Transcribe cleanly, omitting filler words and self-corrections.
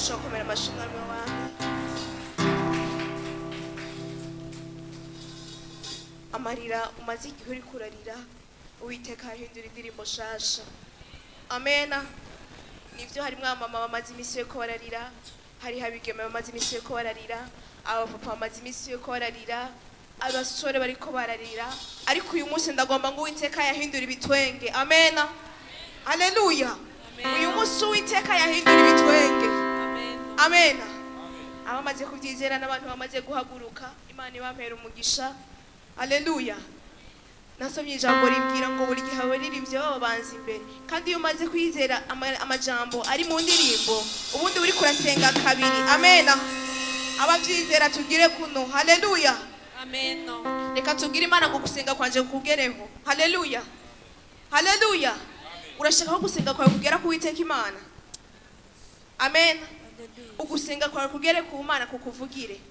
shokomera amashimwe wawe. Amarira umaze igihe uri kurarira, Uwiteka ahindura indirimbo shasha. Amena. Nivyo hari mama bamaze imisi yo bararira, hari habigeme bamaze imisi yo bararira, abapapa bamaze imisi yo bararira, abasore bariko bararira, ariko uyu munsi ndagomba ngo Uwiteka yahindura ibitwenge. Amena. Haleluya. Uyu munsi Uwiteka yahindura ibitwenge. Amena. Abamaze kubyizera n'abantu bamaze guhaguruka, Imana ibampera umugisha. Haleluya. Nasomye ijambo rimbwira ngo buri gihe abaririmbyi babanza imbere, kandi iyo umaze kwizera amajambo ari mu ndirimbo, ubundi uri kurasenga kabiri. Amena. Abavyizera tugire kuno. Haleluya. Amen. Reka tubwire Imana ngo gusenga kwanje kugereho. Haleluya. Haleluya. Urashaka ko gusenga kwawe kugera ku Uwiteka Imana? Amen. Ugusenga kwawe kugere ku Mana kukuvugire.